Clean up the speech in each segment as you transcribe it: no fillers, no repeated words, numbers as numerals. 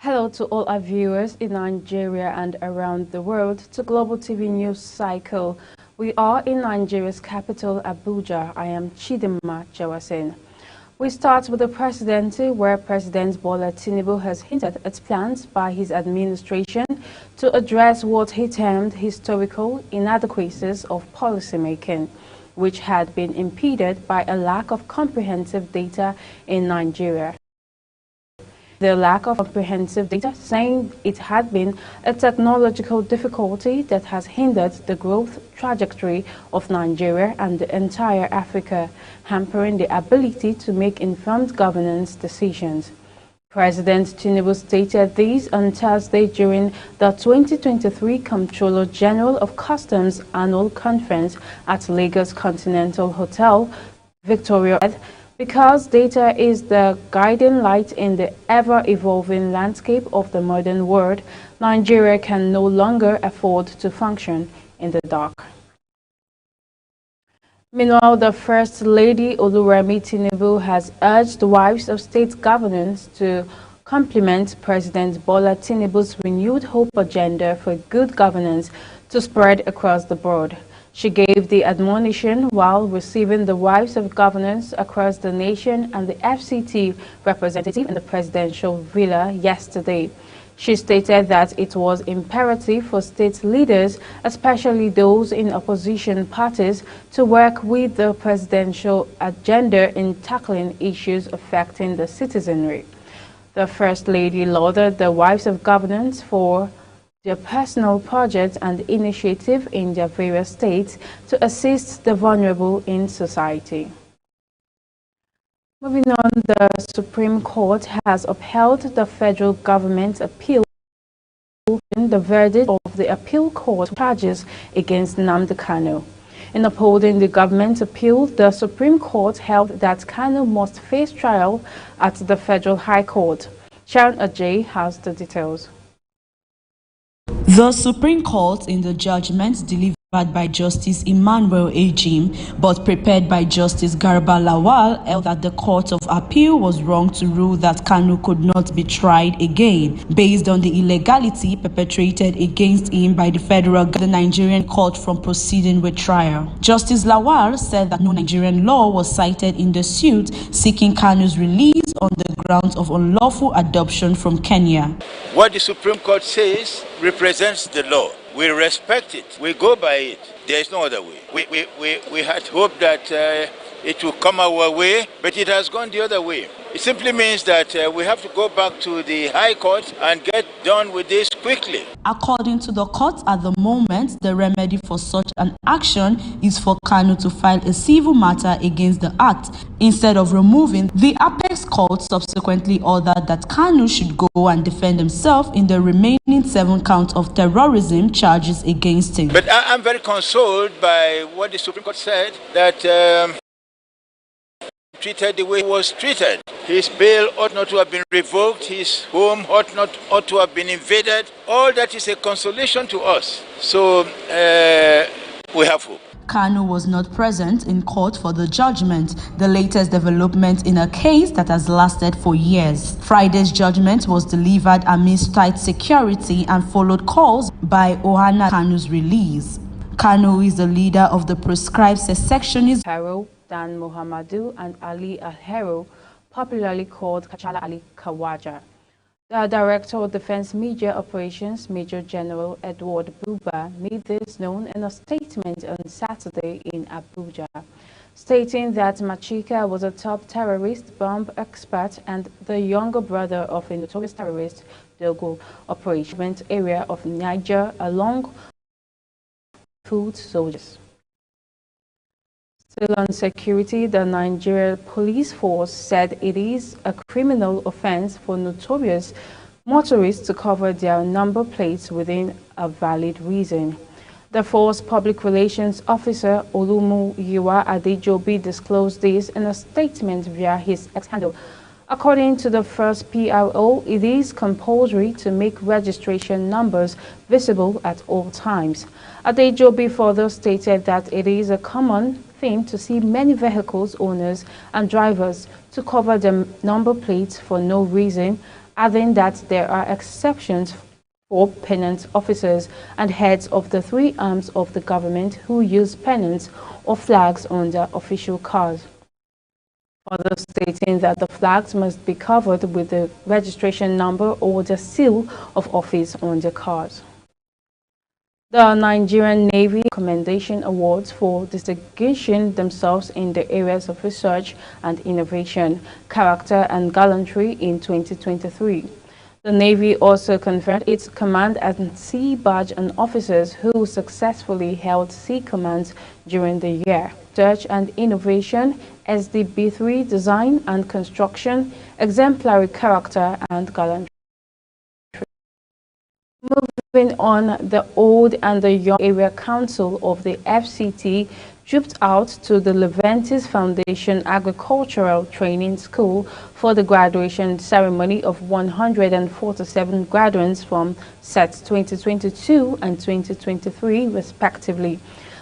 Hello to all our viewers in Nigeria and around the world to Global TV News Cycle. We are in Nigeria's capital, Abuja. I am Chidinma Jawasen. We start with the presidency, where President Bola Tinubu has hinted at plans by his administration to address what he termed historical inadequacies of policymaking, which had been impeded by a lack of comprehensive data in Nigeria. The lack of comprehensive data, saying it had been a technological difficulty that has hindered the growth trajectory of Nigeria and the entire Africa, hampering the ability to make informed governance decisions. President Tinubu stated this on Thursday during the 2023 Comptroller General of Customs Annual Conference at Lagos Continental Hotel, Victoria. Because data is the guiding light in the ever-evolving landscape of the modern world, Nigeria can no longer afford to function in the dark. Meanwhile, the First Lady Oluremi Tinubu has urged the wives of state governors to complement President Bola Tinubu's renewed hope agenda for good governance to spread across the board. She gave the admonition while receiving the wives of governors across the nation and the FCT representative in the presidential villa yesterday. She stated that it was imperative for state leaders, especially those in opposition parties, to work with the presidential agenda in tackling issues affecting the citizenry. The First Lady lauded the wives of governors for their personal projects and initiative in their various states to assist the vulnerable in society. Moving on, the Supreme Court has upheld the federal government's appeal in the verdict of the appeal court charges against Nnamdi Kanu. In upholding the government's appeal, the Supreme Court held that Kanu must face trial at the Federal High Court. Sharon Ajay has the details. The Supreme Court, in the judgment delivered by Justice Emmanuel Ejim but prepared by Justice Garba Lawal, held that the Court of Appeal was wrong to rule that Kanu could not be tried again based on the illegality perpetrated against him by the federal the Nigerian court from proceeding with trial. Justice Lawal said that no Nigerian law was cited in the suit seeking Kanu's release on the grounds of unlawful adoption from Kenya. What the Supreme Court says represents the law. We respect it. We go by it. There is no other way. We had hoped that it would come our way, but it has gone the other way. It simply means that we have to go back to the High Court and get done with this quickly. According to the court, at the moment, the remedy for such an action is for Kanu to file a civil matter against the act. Instead of removing, the Apex Court subsequently ordered that Kanu should go and defend himself in the remaining 7 counts of terrorism charges against him. But I'm very consoled by what the Supreme Court said, that treated the way he was treated. His bail ought not to have been revoked, his home ought to have been invaded. All that is a consolation to us. So we have hope. Kanu was not present in court for the judgment, the latest development in a case that has lasted for years. Friday's judgment was delivered amidst tight security and followed calls by Ohana Kanu's release. Kanu is the leader of the proscribed secessionists Dan Mohamadu and Ali Al-Hero, popularly called Kachala Ali Kawaja. The Director of Defense Media Operations, Major General Edward Buba, made this known in a statement on Saturday in Abuja, stating that Machika was a top terrorist bomb expert and the younger brother of a notorious terrorist, Dogo Operation area of Niger, along foot soldiers. Still on security, the Nigeria Police Force said it is a criminal offense for notorious motorists to cover their number plates within a valid reason. The force public relations officer Olumuyiwa Adejobi disclosed this in a statement via his X-handle. According to the first PRO, it is compulsory to make registration numbers visible at all times. Adejobi further stated that it is a common thing to see many vehicles owners and drivers to cover their number plates for no reason, adding that there are exceptions for pennant officers and heads of the three arms of the government who use pennants or flags on their official cars. Further stating that the flags must be covered with the registration number or the seal of office on the cars. The Nigerian Navy Commendation Awards for distinguishing themselves in the areas of research and innovation, character and gallantry in 2023. The Navy also conferred its Command and Sea Badge on officers who successfully held sea commands during the year. Research and Innovation, SDB3 Design and Construction, Exemplary Character and Gallantry. Moving on, the Old and the Young Area Council of the FCT trooped out to the Leventis Foundation Agricultural Training School for the graduation ceremony of 147 graduates from sets 2022 and 2023 respectively.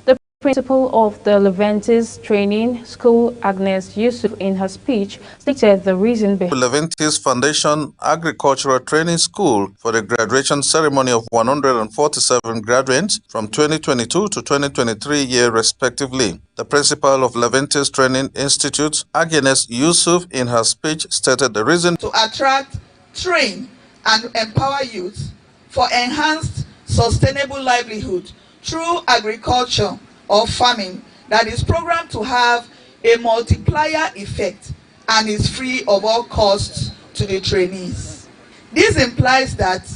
The principal of the Leventis Training School, Agnes Yusuf, in her speech, stated the reason behind Leventis Foundation Agricultural Training School for the graduation ceremony of 147 graduates from 2022 to 2023 year respectively. The principal of Leventis Training Institute, Agnes Yusuf, in her speech stated the reason to attract, train, and empower youth for enhanced sustainable livelihood through agriculture or farming that is programmed to have a multiplier effect and is free of all costs to the trainees. This implies that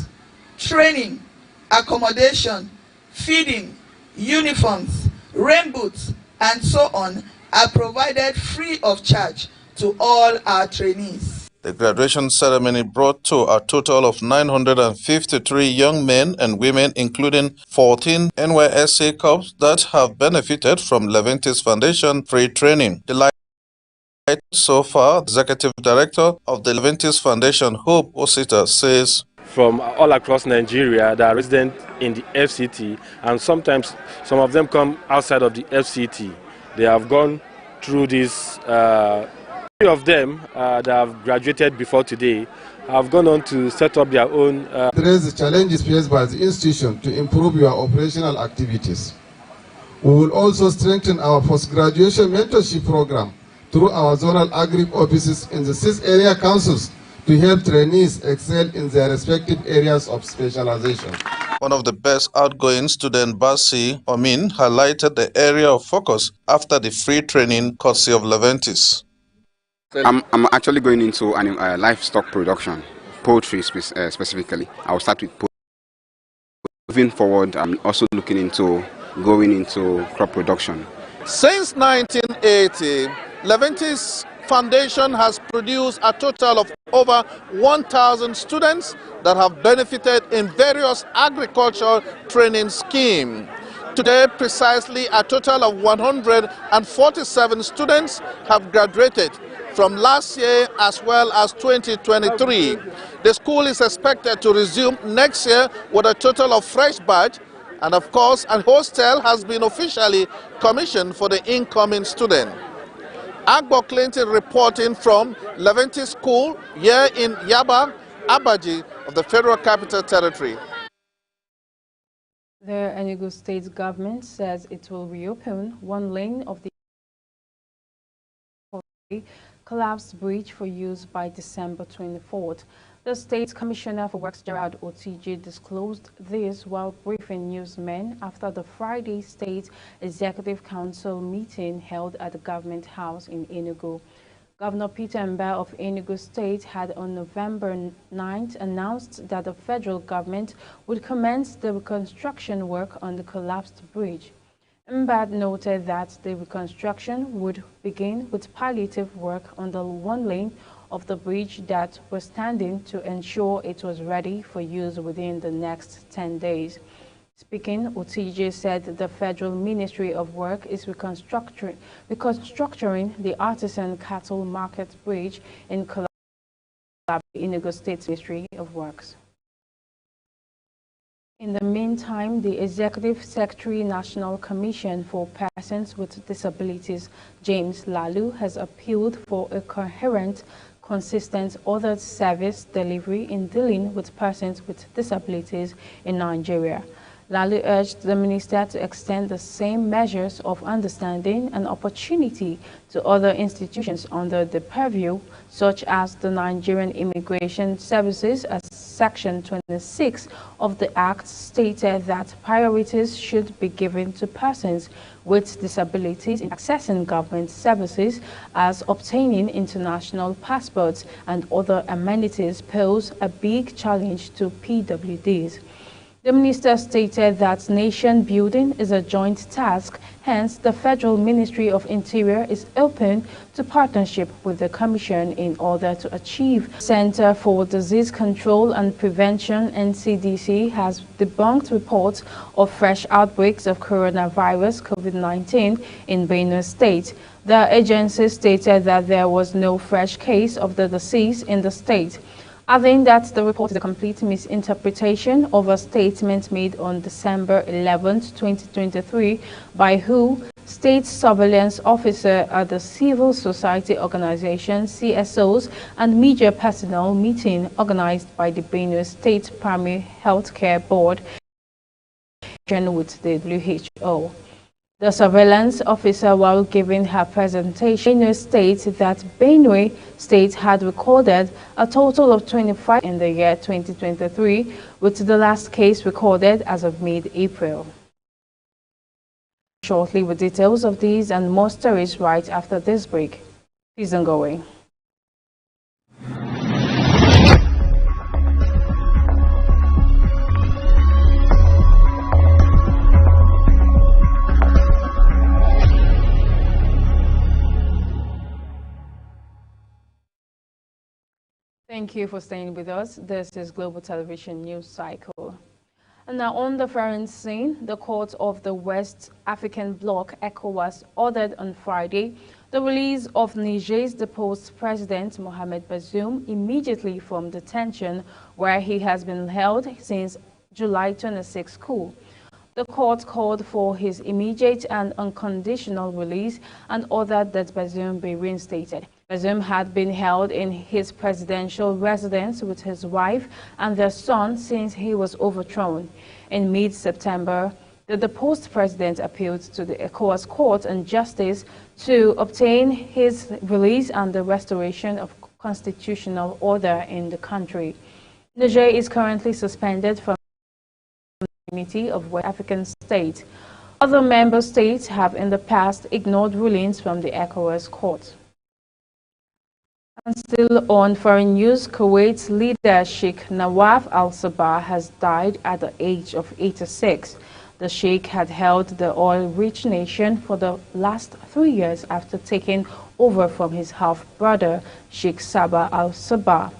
training, accommodation, feeding, uniforms, rain boots, and so on are provided free of charge to all our trainees. The graduation ceremony brought to a total of 953 young men and women, including 14 NYSC corps that have benefited from Leventis Foundation free training. The light so far, Executive Director of the Leventis Foundation, Hope Osita, says, from all across Nigeria that are resident in the FCT, and sometimes some of them come outside of the FCT. They have gone through this. Three of them that have graduated before today have gone on to set up their own. There is the challenges faced by the institution to improve your operational activities. We will also strengthen our post-graduation mentorship program through our zonal agri offices in the 6 area councils to help trainees excel in their respective areas of specialization. One of the best outgoing student, Basi Omin, highlighted the area of focus after the free training courtesy of Leventis. I'm actually going into livestock production, poultry specifically. I'll start with poultry. Moving forward, I'm also looking into going into crop production. Since 1980, Leventis Foundation has produced a total of over 1,000 students that have benefited in various agricultural training schemes. Today, precisely a total of 147 students have graduated from last year as well as 2023. The school is expected to resume next year with a total of fresh batch, and of course, a hostel has been officially commissioned for the incoming student. Agbo Clinton reporting from Leventis School here in Yaba, Abaji of the Federal Capital Territory. The Enugu State government says it will reopen one lane of the collapsed bridge for use by December 24th. The State Commissioner for Works, Gerald Otiji, disclosed this while briefing newsmen after the Friday State Executive Council meeting held at the Government House in Enugu. Governor Peter Mbah of Enugu State had on November 9th announced that the federal government would commence the reconstruction work on the collapsed bridge. Mbah noted that the reconstruction would begin with palliative work on the one lane of the bridge that was standing to ensure it was ready for use within the next 10 days. Speaking, Otiji said the Federal Ministry of Work is reconstructing the Artisan Cattle Market Bridge in collaboration with the Enugu State Ministry of Works. In the meantime, the Executive Secretary National Commission for Persons with Disabilities, James Lalu, has appealed for a coherent consistent other service delivery in dealing with persons with disabilities in Nigeria. Lally urged the minister to extend the same measures of understanding and opportunity to other institutions under the purview, such as the Nigerian Immigration Services, as Section 26 of the Act stated that priorities should be given to persons with disabilities in accessing government services, as obtaining international passports and other amenities pose a big challenge to PWDs. The minister stated that nation building is a joint task, hence the Federal Ministry of Interior is open to partnership with the Commission in order to achieve. Center for Disease Control and Prevention (NCDC) has debunked reports of fresh outbreaks of coronavirus COVID-19 in Benue State. The agency stated that there was no fresh case of the disease in the state, adding that the report is a complete misinterpretation of a statement made on December 11, 2023 by WHO, State Surveillance Officer at the Civil Society Organization (CSOs) and media personnel meeting organized by the Benue State Primary Healthcare Board with the WHO. The surveillance officer, while giving her presentation, Benue stated that Benue State had recorded a total of 25 in the year 2023, with the last case recorded as of mid-April. Shortly with details of these and more stories right after this break. Please don't go away. Thank you for staying with us. This is Global Television News Cycle. And now on the foreign scene, the Court of the West African Bloc, ECOWAS, ordered on Friday the release of Niger's deposed President Mohamed Bazoum immediately from detention, where he has been held since July 26 coup. The court called for his immediate and unconditional release and ordered that Bazoum be reinstated. Bazoum had been held in his presidential residence with his wife and their son since he was overthrown. In mid-September, the deposed president appealed to the ECOWAS Court on Justice to obtain his release and the restoration of constitutional order in the country. Niger is currently suspended from Community of West African States. Other member states have in the past ignored rulings from the ECOWAS Court. And still on foreign news, Kuwait's leader Sheikh Nawaf al-Sabah has died at the age of 86. The Sheikh had held the oil-rich nation for the last 3 years after taking over from his half-brother Sheikh Sabah al-Sabah.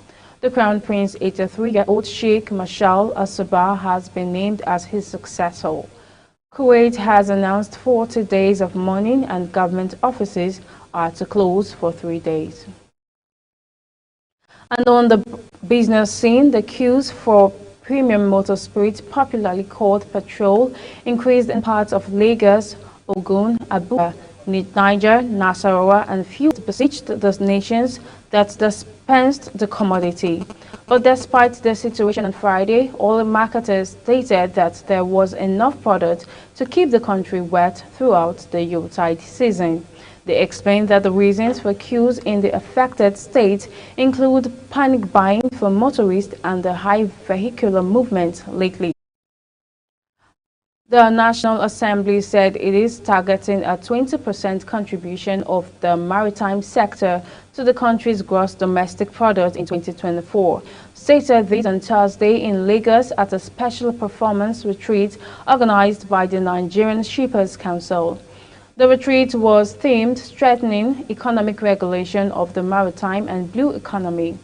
The Crown Prince, 83-year-old Sheikh Mashal al-Sabah, has been named as his successor. Kuwait has announced 40 days of mourning and government offices are to close for 3 days. And on the business scene, the queues for premium motor spirits, popularly called petrol, increased in parts of Lagos, Ogun, Abuja, Niger, Nasarawa, and few besieged the nations that dispensed the commodity. But despite the situation on Friday, oil marketers stated that there was enough product to keep the country wet throughout the Yuletide season. They explained that the reasons for queues in the affected states include panic buying for motorists and the high vehicular movement lately. The National Assembly said it is targeting a 20% contribution of the maritime sector to the country's gross domestic product in 2024. Stated this on Thursday in Lagos at a special performance retreat organized by the Nigerian Shippers Council. The retreat was themed Strengthening Economic Regulation of the Maritime and Blue Economy.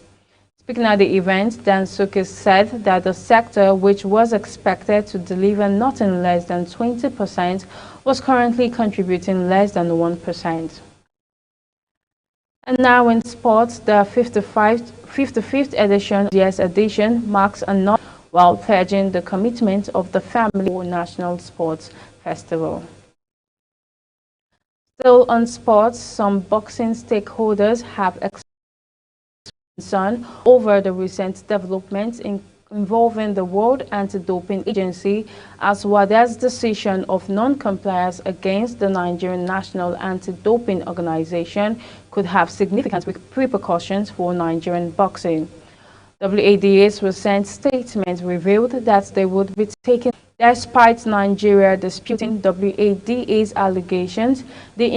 Speaking at the event, Dan Sukis said that the sector, which was expected to deliver nothing less than 20%, was currently contributing less than 1%. And now in sports, the 55th edition of the edition marks another while pledging the commitment of the family National Sports Festival. Still on sports, some boxing stakeholders have expressed concern over the recent developments involving the World Anti-Doping Agency as well as decision of non-compliance against the Nigerian National Anti-Doping Organization could have significant repercussions for Nigerian boxing. WADA's recent statement revealed that they would be taking, despite Nigeria disputing WADA's allegations, the